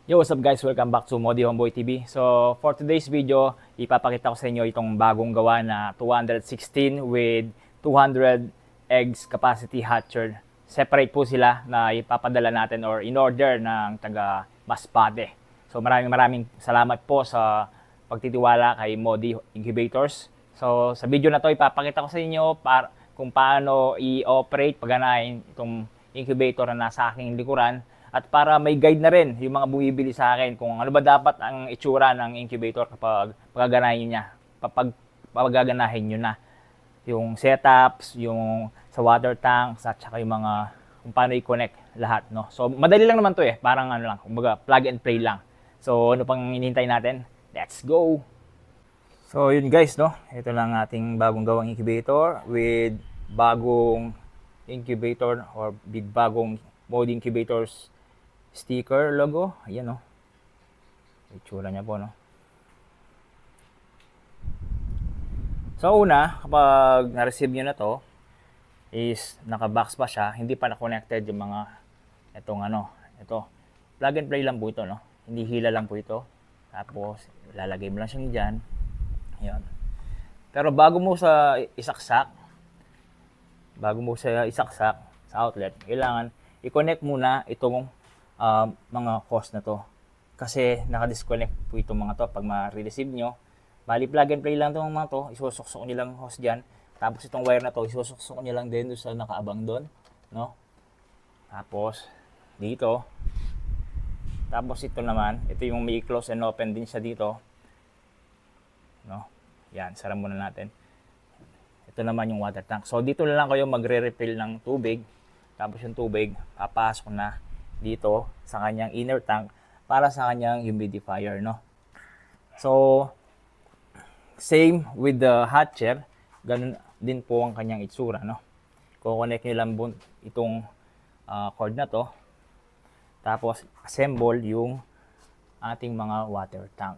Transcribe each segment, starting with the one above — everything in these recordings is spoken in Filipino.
Yo, what's up guys? Welcome back to Modi Homeboy TV. So, for today's video, ipapakita ko sa inyo itong bagong gawa na 216 with 200 eggs capacity hatcher. Separate po sila na ipapadala natin or in order ng taga Masbate. So, maraming salamat po sa pagtitiwala kay Modi Incubators. So, sa video na to ipapakita ko sa inyo kung paano i-operate, paganahin itong incubator na nasa aking likuran. At para may guide na rin yung mga bumibili sa akin kung ano ba dapat ang itsura ng incubator kapag pagaganahin niya. Pagaganahin nyo na yung setups, yung sa water tanks, at saka yung mga kung paano i-connect lahat. No? So madali lang naman to eh. Parang ano lang, kumbaga plug and play lang. So ano pang hinihintay natin? Let's go! So yun guys, no? Ito lang ating bagong gawang incubator with bagong incubator or bagong Modi Incubators sticker logo. Ayan o. Itsura niya po, no? So una, kapag na-receive nyo na to, is naka-box pa siya, hindi pa na-connected yung mga itong ano, ito. Plug and play lang po ito, no? Hindi hila lang po ito. Tapos, lalagay mo lang siya dyan. Ayan. Pero bago mo sa isaksak sa outlet, kailangan i-connect muna itong mga hose na to. Kasi naka-disconnect po itong mga to pag ma-receive nyo. Bali plug and play lang itong mga to. Isusuksok nyo lang hose dyan. Tapos itong wire na to, isusuksok nyo lang din doon sa nakaabang doon. No? Tapos dito. Tapos ito naman. Ito yung may close and open din siya dito. No? Yan, sara muna natin. Ito naman yung water tank. So dito na lang kayo magre-refill ng tubig. Tapos yung tubig, papasok na dito sa kanyang inner tank para sa kanyang humidifier, no? So, same with the hatcher, ganun din po ang kanyang itsura, no? Kukonek nyo lang itong cord na to, tapos assemble yung ating mga water tank.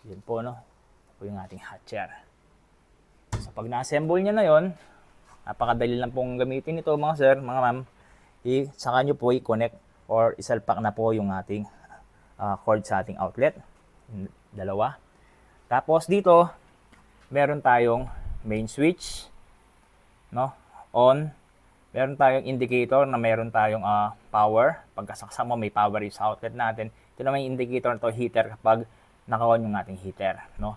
Yun po, no? Ito yung ating hatcher. So, pag na-assemble nyo na yon, napakadali lang pong gamitin ito, mga sir, mga ma'am. Saka nyo po i-connect or isalpak na po yung ating cord sa ating outlet. Dalawa. Tapos dito, meron tayong main switch, no? On. Meron tayong indicator na meron tayong power. Pagkasaksak mo, may power sa outlet natin. Ito naman yung indicator na to, heater, kapag naka-on yung ating heater, no?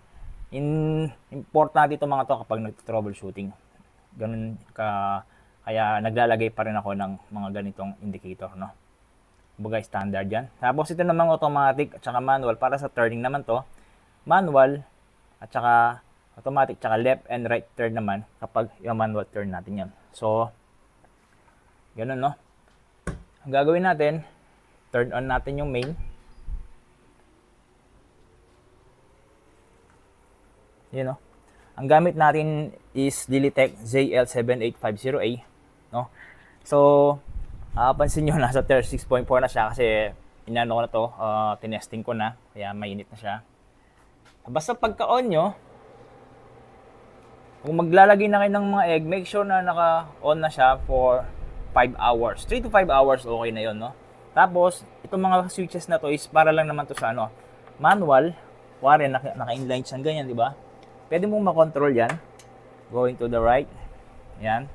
Importante ito mga to kapag nag-troubleshooting. Ganun kaya naglalagay pa rin ako ng mga ganitong indicator, no? Kumbaga standard yan. Tapos ito namang automatic at saka manual. Para sa turning naman to, manual at saka automatic, tsaka left and right turn naman kapag yung manual turn natin yan. So, ganun, no? Ang gagawin natin, turn on natin yung main. Yun, no? Ang gamit natin is Lilitech ZL7850A, no? So, pansin nyo, nasa 6.4 na siya kasi inano ko na to, tinesting ko na, kaya mainit na siya. Basta pagka-on nyo, kung maglalagay na kayo ng mga egg, make sure na naka-on na siya for 5 hours. 3 to 5 hours, okay na yon, no? Tapos, itong mga switches na to is para lang naman to sa ano, manual. Kuwari, naka-inline siya ganyan, di ba? Pwede mong makontrol yan. Going to the right. Yan.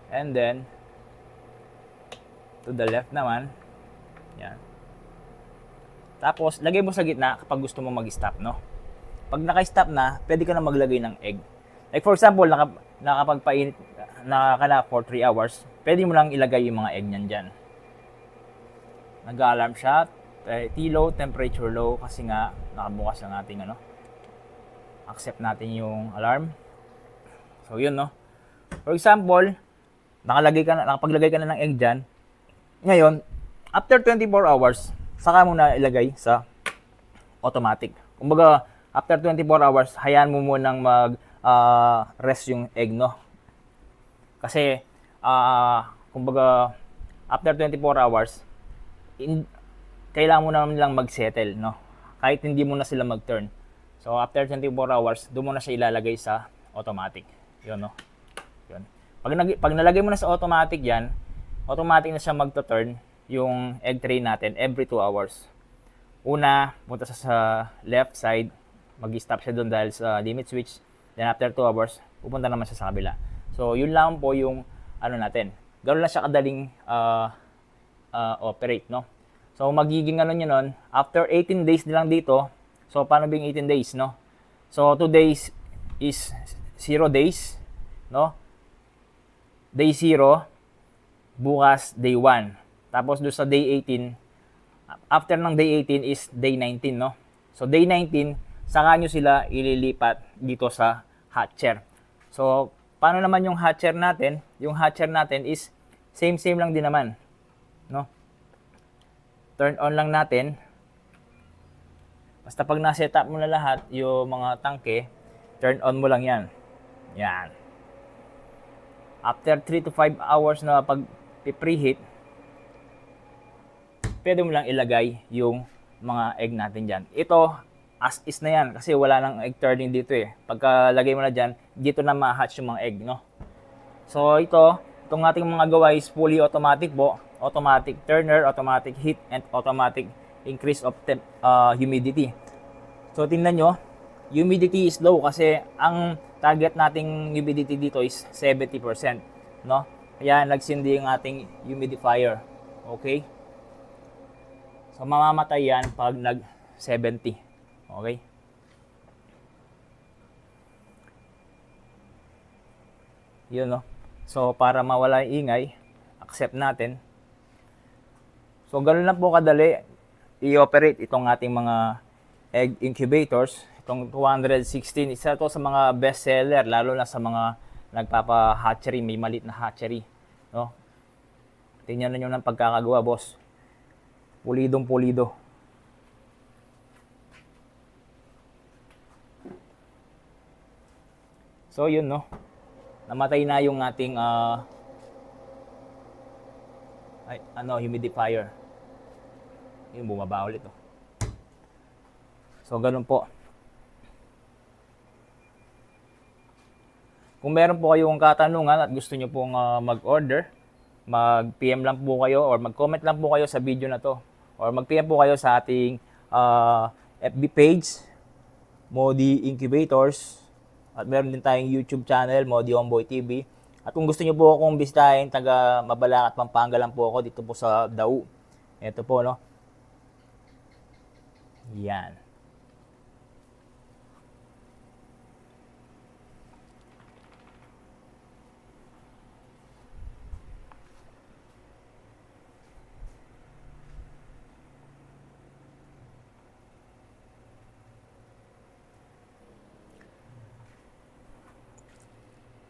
And then, to the left naman. Yan. Tapos, lagay mo sa gitna kapag gusto mo mag-stop, no? Pag naka-stop na, pwede ka na maglagay ng egg. Like for example, nakapagpainit ka na for 3 hours, pwede mo lang ilagay yung mga egg nyan dyan. Nag-alarm siya. T-low, temperature low, kasi nga nakabukas ang ating ano. Accept natin yung alarm. So, yun, no? For example, nakapaglagay ka na ng egg dyan. Ngayon, after 24 hours, saka mo na ilagay sa automatic. Kumbaga, after 24 hours, hayaan mo munang rest yung egg, no? Kasi, kumbaga, after 24 hours, kailangan mo naman lang mag-settle, no? Kahit hindi mo na sila mag-turn. So, after 24 hours, doon mo na siya ilalagay sa automatic. Yun, no? Yun. Pag nalagay mo na sa automatic yan, automatic na siya magto-turn yung egg tray natin every 2 hours. Una, punta sa left side, mag-stop siya doon dahil sa limit switch. Then after 2 hours, pupunta naman siya sa kabila. So, yun lang po yung ano natin. Ganoon lang siya kadaling operate, no? So, magiging ano nyo nun, after 18 days nilang dito, so, paano bing 18 days, no? So, 2 days is 0 days, no? Day 0, bukas, day 1. Tapos, doon sa day 18, after ng day 18 is day 19, no? So, day 19, saka nyo sila ililipat dito sa hatcher. So, paano naman yung hatcher natin? Yung hatcher natin is same lang din naman, no? Turn on lang natin. Basta pag na-set up mo na lahat, yung mga tangke, turn on mo lang yan. Yan. After 3 to 5 hours na pag preheat, pwede mo lang ilagay yung mga egg natin dyan. Ito, as is na yan kasi wala nang egg turning dito eh. Pagka lagay mo na dyan, dito na ma-hatch yung mga egg, no? So itong ating mga gawa is fully automatic po. Automatic turner, automatic heat, and automatic increase of humidity. So tingnan nyo, humidity is low kasi ang target nating humidity dito is 70%, no? Kaya nagsindi yung ating humidifier. Okay? So, mamamatay yan pag nag-70. Okay? Yun, no? So, para mawala yung ingay, accept natin. So, ganoon lang po kadali i-operate itong ating mga egg incubators. Itong 216, isa to sa mga best seller, lalo na sa mga nagpapa-hatchery, may maliit na hatchery. No? Tingnan nyo ng pagkakagawa, boss. Pulidong pulido. So yun, no. Namatay na yung ating humidifier. Yung bumaba ulit, oh. So ganun po. Kung meron po kayong katanungan at gusto nyo pong mag-order, mag-PM lang po kayo or mag-comment lang po kayo sa video na to. Or mag-PM po kayo sa ating FB page, Modi Incubators. At meron din tayong YouTube channel, Modi Homeboy TV. At kung gusto niyo po akong bisitahin, taga Mabalacat, Pampanga lang po ako, dito po sa Dau. Ito po, no? Yan.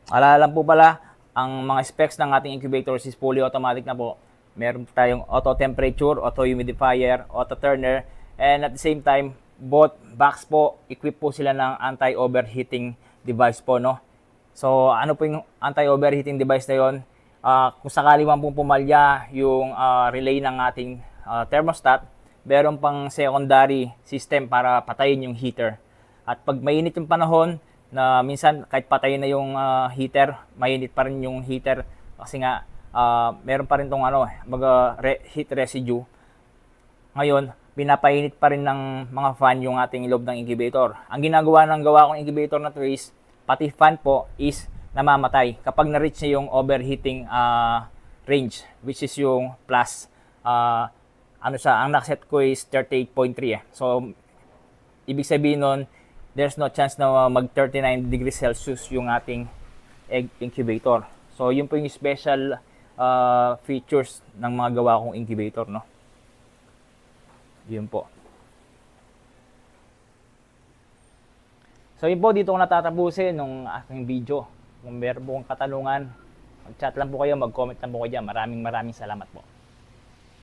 Alala po pala, ang mga specs ng ating incubators is fully automatic na po. Meron tayong auto temperature, auto humidifier, auto turner, and at the same time, both box po, equip po sila ng anti-overheating device po, no? So, ano po yung anti-overheating device na yun? Kung sakali man pong pumalya yung relay ng ating thermostat, meron pang secondary system para patayin yung heater. At pag mainit yung panahon, na minsan kahit patayin na yung heater, mainit pa rin yung heater kasi nga meron pa rin tong heat residue. Ngayon, pinapainit pa rin ng mga fan yung ating loob ng incubator. Ang ginagawa kong incubator na to is, pati fan po is namamatay kapag na-reach niya yung overheating range, which is yung plus ang nakaset ko is 38.3 eh. So, ibig sabihin nun, there's no chance na mag 39 degrees Celsius yung ating egg incubator. So, yun po yung special features ng mga gawa kong incubator, no? Yun po. So, yun po, dito ko natatapusin nung aking video. Kung meron po kong katanungan, mag-chat lang po kayo, mag-comment lang po kayo dyan. Maraming salamat po.